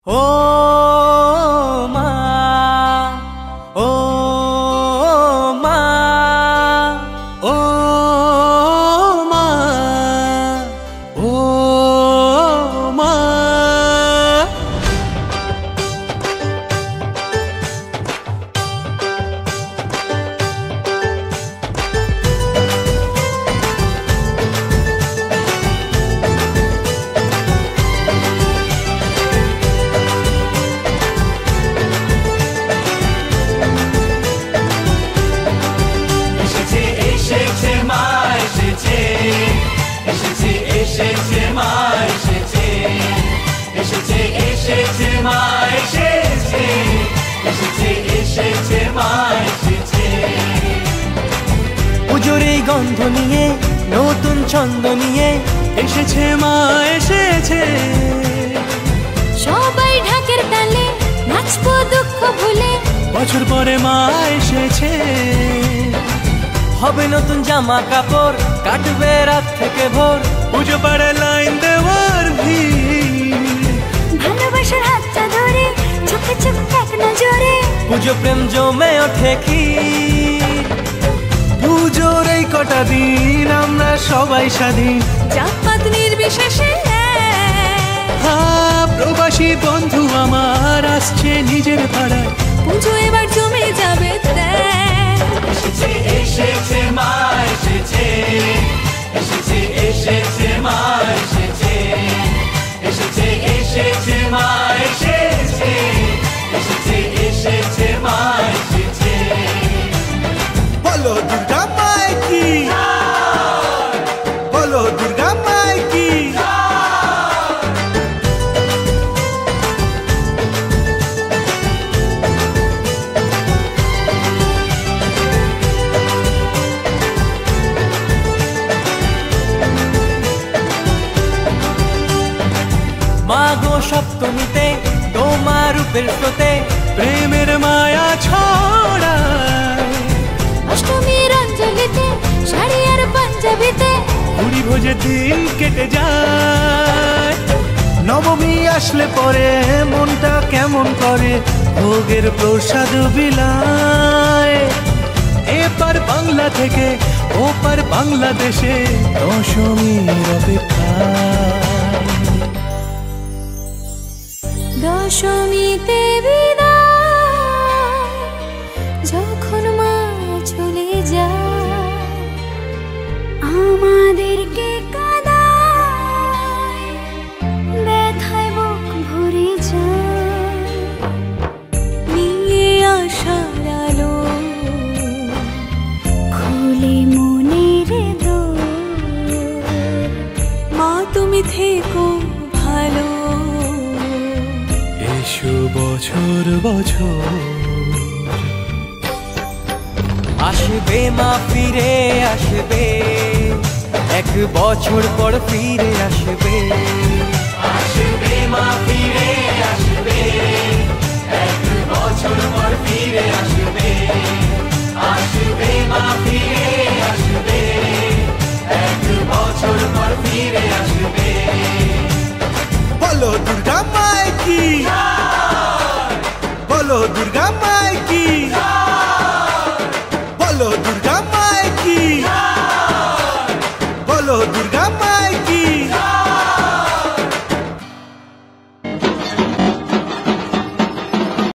ও মা, ও মা, ও মা, ও মা। পুজোর এই গন্ধ নিয়ে, নতুন ছন্দ নিয়ে এসেছে মা, এসেছে। সবাই ঢাকের তালে নাচবো দুঃখ ভুলে, বছর পরে মা এসেছে। হবে নতুন জামা কাপড়, কাটবে রাত থেকে ভোর, পুজো পাড়ে লাইন দেওয়ার ভিড়। ভালোবাসার হাতটা ধরে চোখে চোখ এক নজরে, পুজো প্রেম জমে ওঠে কি। পুজোর এই কটা দিন আমরা সবাই স্বাধীন, জাতপাত নির্বিশেষে। প্রবাসী বন্ধু আমার আসছে নিজের পাড়ায়, পুজো এবার জমে যাবে। এসেছে এসেছে মা এসেছে, এসেছে এসেছে মা এসেছে, এসেছে এসেছে মা এসেছে, এসেছে এসেছে মা এসেছে। বলো দুর্গা মাই কি, বলো দুর্গা মাই কি। মাগো সপ্তমীতে তোমার রূপের স্রোতে প্রেমের মায়া ছড়ায়। অষ্টমীর অঞ্জলিতে শাড়ি আর পাঞ্জাবিতে পুরী ভোজের দিন কেটে যায়। নবমী আসলে পরে মনটা কেমন করে, ভোগের প্রসাদ বিলায়। এপার বাংলা থেকে ওপার বাংলাদেশে দশমীর অপেক্ষায়। দশমীতে বিদায়, যখন মা চলে যায়, আমাদেরকে কাঁদায়, ব্যথায় বুক ভরে যায়। নিয়ে আসার আলো খুলে মনের দোর, মা তুমি থেকো ভালো। এসো বছর বছর, আসবে মা ফিরে আসবে, এক বছর পর ফিরে আসবে। আসবে মা ফিরে আসবে, এক বছর পর ফিরে আসবে। আসবে মা ফিরে আসবে, এক বছর পর ফিরে আসবে। বলো দুর্গা মাই কি, বলো দুর্গা মাই।